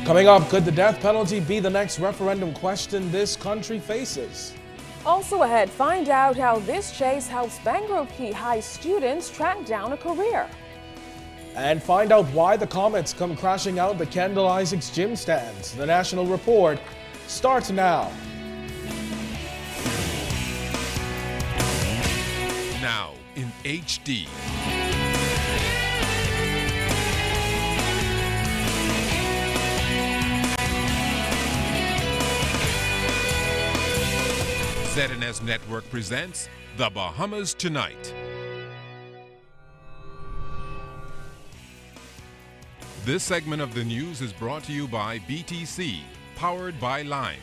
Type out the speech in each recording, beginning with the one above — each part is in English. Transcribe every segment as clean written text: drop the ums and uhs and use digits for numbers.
Coming up, could the death penalty be the next referendum question this country faces? Also ahead, find out how this chase helps Bangrove Key High students track down a career. And find out why the comets come crashing out the Kendall Isaacs gym stands. The National Report starts now. Now in HD. ZNS Network presents The Bahamas Tonight. This segment of the news is brought to you by BTC, powered by Lime.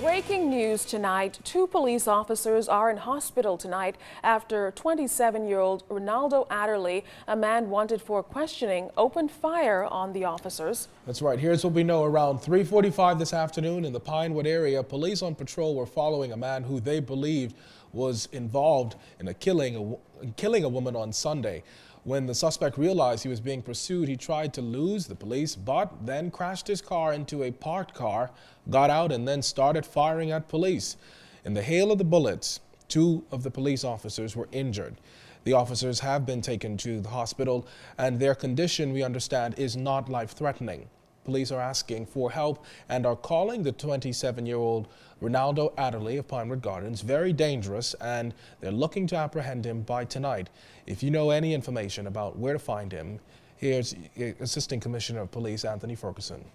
Breaking news tonight, 2 police officers are in hospital tonight after 27-year-old Ronaldo Adderley, a man wanted for questioning, opened fire on the officers. That's right. Here's what we know. Around 3:45 this afternoon in the Pinewood area, police on patrol were following a man who they believed was involved in killing a woman on Sunday. When the suspect realized he was being pursued, he tried to lose the police, but then crashed his car into a parked car, got out, and then started firing at police. In the hail of the bullets, 2 of the police officers were injured. The officers have been taken to the hospital, and their condition, we understand, is not life-threatening. Police are asking for help and are calling the 27-year-old Ronaldo Adderley of Pinewood Gardens very dangerous, and they're looking to apprehend him by tonight. If you know any information about where to find him, here's Assistant Commissioner of Police Anthony Ferguson.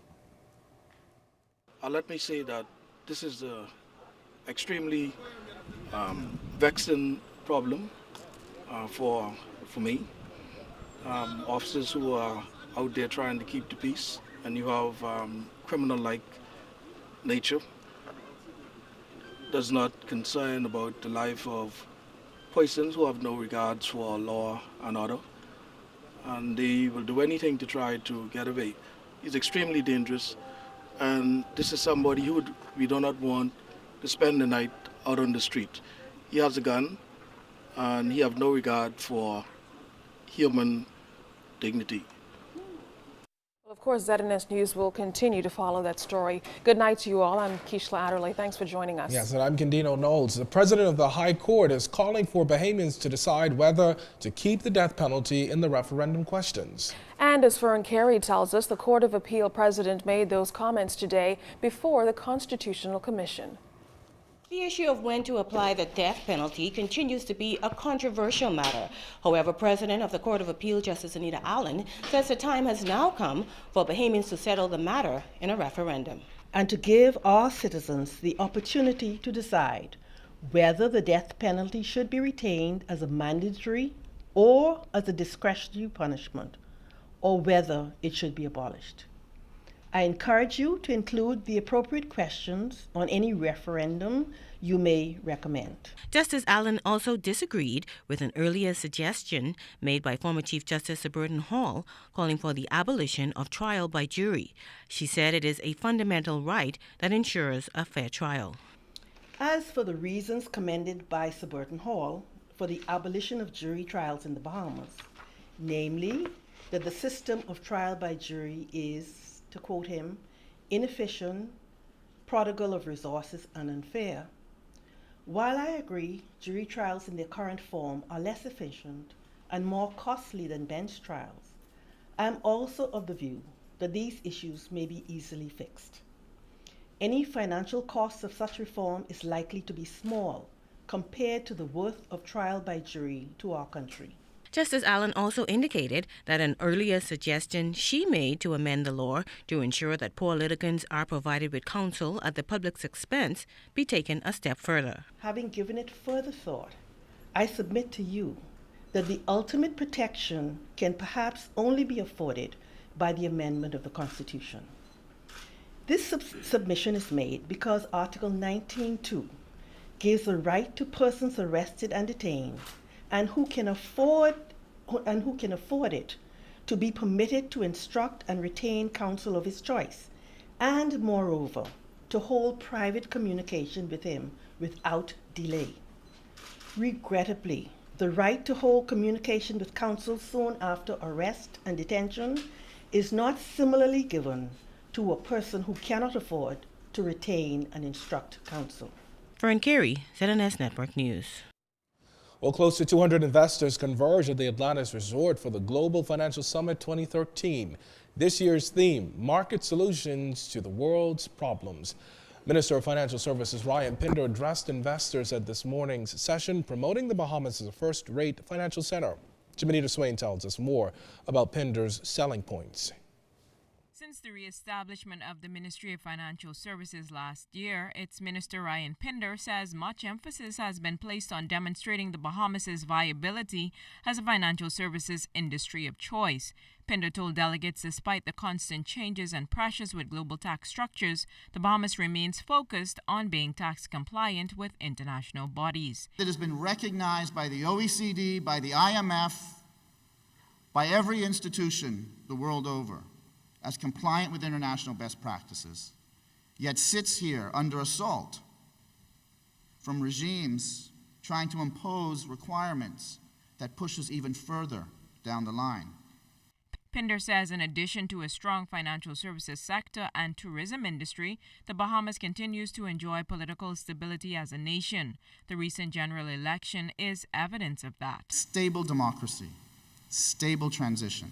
Let me say that this is an extremely vexing problem for me. Officers who are out there trying to keep the peace, and you have criminal-like nature, does not concern about the life of persons who have no regards for law and order, and they will do anything to try to get away. He's extremely dangerous, and this is somebody who we do not want to spend the night out on the street. He has a gun, and he has no regard for human dignity. Of course, ZNS News will continue to follow that story. Good night to you all. I'm Keishla Adderley. Thanks for joining us. Yes, and I'm Candino Knowles. The president of the High Court is calling for Bahamians to decide whether to keep the death penalty in the referendum questions. And as Fern Carey tells us, the Court of Appeal president made those comments today before the Constitutional Commission. The issue of when to apply the death penalty continues to be a controversial matter. However, President of the Court of Appeal, Justice Anita Allen, says the time has now come for Bahamians to settle the matter in a referendum. And to give our citizens the opportunity to decide whether the death penalty should be retained as a mandatory or as a discretionary punishment, or whether it should be abolished. I encourage you to include the appropriate questions on any referendum you may recommend. Justice Allen also disagreed with an earlier suggestion made by former Chief Justice Sir Burton Hall calling for the abolition of trial by jury. She said it is a fundamental right that ensures a fair trial. As for the reasons commended by Sir Burton Hall for the abolition of jury trials in the Bahamas, namely that the system of trial by jury is, to quote him, inefficient, prodigal of resources, and unfair. While I agree jury trials in their current form are less efficient and more costly than bench trials, I am also of the view that these issues may be easily fixed. Any financial cost of such reform is likely to be small compared to the worth of trial by jury to our country. Justice Allen also indicated that an earlier suggestion she made to amend the law to ensure that poor litigants are provided with counsel at the public's expense be taken a step further. Having given it further thought, I submit to you that the ultimate protection can perhaps only be afforded by the amendment of the Constitution. This submission is made because Article 19(2) gives the right to persons arrested and detained and who can afford it to be permitted to instruct and retain counsel of his choice, and moreover, to hold private communication with him without delay. Regrettably, the right to hold communication with counsel soon after arrest and detention is not similarly given to a person who cannot afford to retain and instruct counsel. Fern Carey, ZNS Network News. Well, close to 200 investors converged at the Atlantis Resort for the Global Financial Summit 2013. This year's theme, Market Solutions to the World's Problems. Minister of Financial Services Ryan Pinder addressed investors at this morning's session, promoting the Bahamas as a first-rate financial center. Jimenita Swain tells us more about Pinder's selling points. Since the re-establishment of the Ministry of Financial Services last year, its Minister Ryan Pinder says much emphasis has been placed on demonstrating the Bahamas' viability as a financial services industry of choice. Pinder told delegates despite the constant changes and pressures with global tax structures, the Bahamas remains focused on being tax compliant with international bodies. It has been recognized by the OECD, by the IMF, by every institution the world over as compliant with international best practices, yet sits here under assault from regimes trying to impose requirements that push us even further down the line. Pinder says in addition to a strong financial services sector and tourism industry, the Bahamas continues to enjoy political stability as a nation. The recent general election is evidence of that. Stable democracy, stable transition.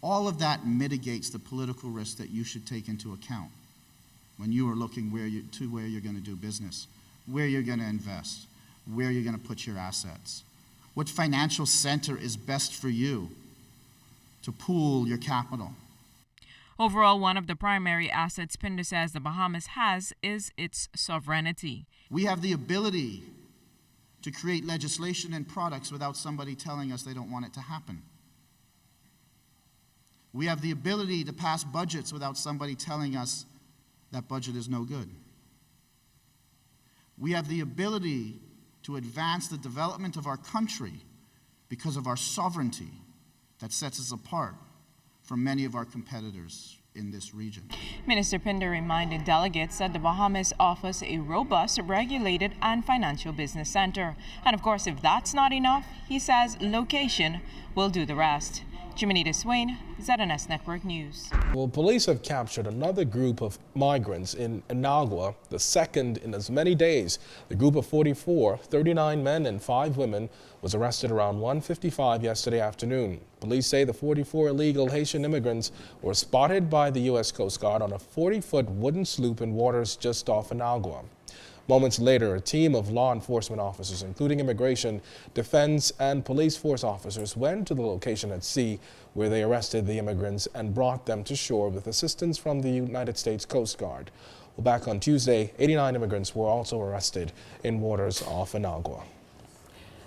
All of that mitigates the political risk that you should take into account when you are looking where you're going to do business, where you're going to invest, where you're going to put your assets. What financial center is best for you to pool your capital? Overall, one of the primary assets Pinder says the Bahamas has is its sovereignty. We have the ability to create legislation and products without somebody telling us they don't want it to happen. We have the ability to pass budgets without somebody telling us that budget is no good. We have the ability to advance the development of our country because of our sovereignty that sets us apart from many of our competitors in this region. Minister Pinder reminded delegates that the Bahamas offers a robust, regulated and financial business center. And of course, if that's not enough, he says location will do the rest. Jimenita Swain, ZNS Network News. Well, police have captured another group of migrants in Inagua, the second in as many days. The group of 44, 39 men and 5 women, was arrested around 1:55 yesterday afternoon. Police say the 44 illegal Haitian immigrants were spotted by the U.S. Coast Guard on a 40-foot wooden sloop in waters just off Inagua. Moments later, a team of law enforcement officers, including immigration, defense, and police force officers, went to the location at sea where they arrested the immigrants and brought them to shore with assistance from the United States Coast Guard. Well, back on Tuesday, 89 immigrants were also arrested in waters off Inagua.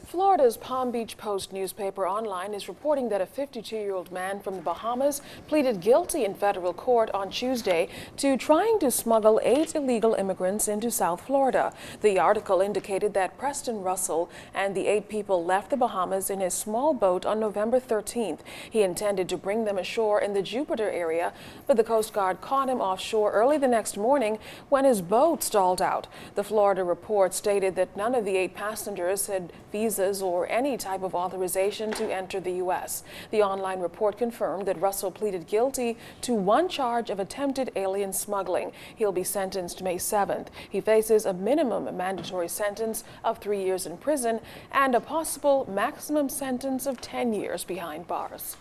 Florida's Palm Beach Post newspaper online is reporting that a 52-year-old man from the Bahamas pleaded guilty in federal court on Tuesday to trying to smuggle 8 illegal immigrants into South Florida. The article indicated that Preston Russell and the 8 people left the Bahamas in his small boat on November 13th. He intended to bring them ashore in the Jupiter area, but the Coast Guard caught him offshore early the next morning when his boat stalled out. The Florida report stated that none of the 8 passengers had visas or any type of authorization to enter the U.S. The online report confirmed that Russell pleaded guilty to 1 charge of attempted alien smuggling. He'll be sentenced May 7th. He faces a minimum mandatory sentence of 3 years in prison and a possible maximum sentence of 10 years behind bars.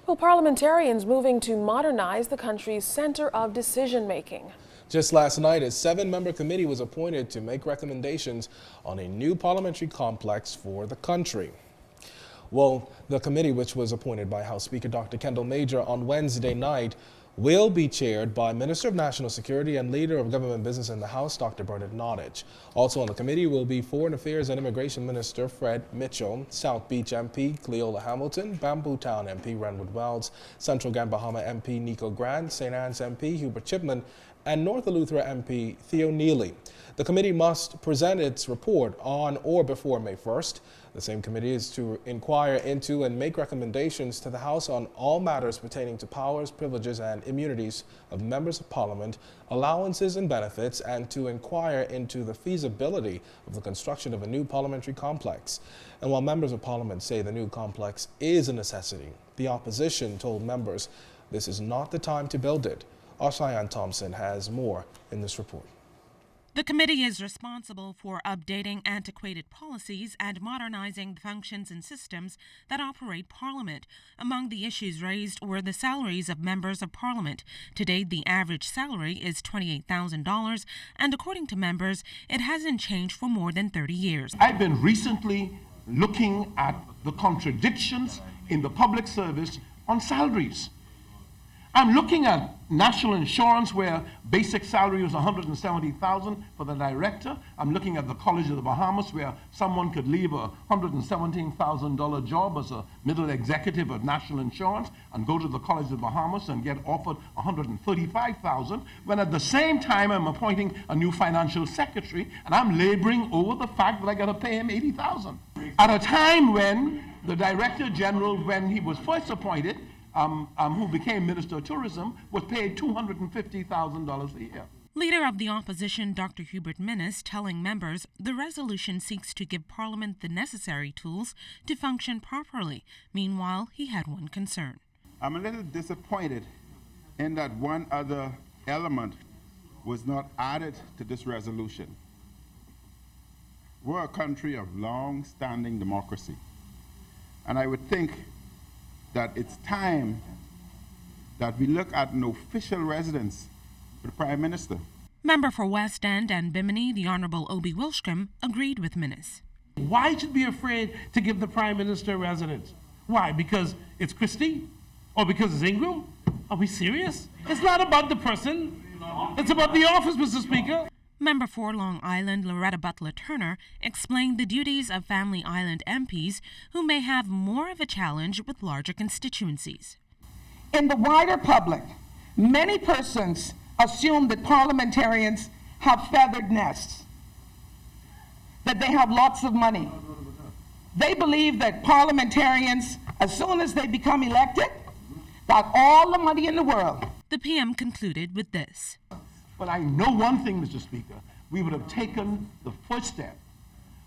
Well, parliamentarians moving to modernize the country's center of decision-making. Just last night, a 7-member committee was appointed to make recommendations on a new parliamentary complex for the country. Well, the committee, which was appointed by House Speaker Dr. Kendall Major on Wednesday night, will be chaired by Minister of National Security and Leader of Government Business in the House, Dr. Bernard Nottage. Also on the committee will be Foreign Affairs and Immigration Minister Fred Mitchell, South Beach MP Cleola Hamilton, Bamboo Town MP Renwood Wells, Central Grand Bahama MP Nico Grant, St. Anne's MP Hubert Chipman, and North Eleuthera MP Theo Neely. The committee must present its report on or before May 1st. The same committee is to inquire into and make recommendations to the House on all matters pertaining to powers, privileges, and immunities of members of Parliament, allowances and benefits, and to inquire into the feasibility of the construction of a new parliamentary complex. And while members of Parliament say the new complex is a necessity, the opposition told members this is not the time to build it. Our Cheyenne Thompson has more in this report. The committee is responsible for updating antiquated policies and modernizing the functions and systems that operate Parliament. Among the issues raised were the salaries of members of Parliament. To date, the average salary is $28,000, and according to members, it hasn't changed for more than 30 years. I've been recently looking at the contradictions in the public service on salaries. I'm looking at national insurance where basic salary was $170,000 for the director. I'm looking at the College of the Bahamas where someone could leave a $117,000 job as a middle executive of national insurance and go to the College of the Bahamas and get offered $135,000, when at the same time I'm appointing a new financial secretary and I'm laboring over the fact that I got to pay him $80,000. At a time when the Director General, when he was first appointed, who became Minister of Tourism, was paid $250,000 a year. Leader of the opposition, Dr. Hubert Minnis, telling members the resolution seeks to give Parliament the necessary tools to function properly. Meanwhile, he had one concern. I'm a little disappointed in that one other element was not added to this resolution. We're a country of long-standing democracy, and I would think that it's time that we look at an official residence for the Prime Minister. Member for West End and Bimini, the Honourable Obi Wilshcombe, agreed with Minnis. Why should we be afraid to give the Prime Minister a residence? Why? Because it's Christie? Or because it's Ingram? Are we serious? It's not about the person. It's about the office, Mr. Speaker. Member for Long Island, Loretta Butler Turner, explained the duties of Family Island MPs who may have more of a challenge with larger constituencies. In the wider public, many persons assume that parliamentarians have feathered nests, that they have lots of money. They believe that parliamentarians, as soon as they become elected, got all the money in the world. The PM concluded with this. But I know one thing, Mr. Speaker, we would have taken the first step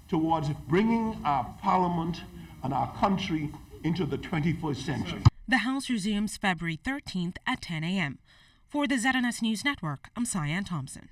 towards bringing our Parliament and our country into the 21st century. The House resumes February 13th at 10 a.m. For the ZNS News Network, I'm Cheyenne Thompson.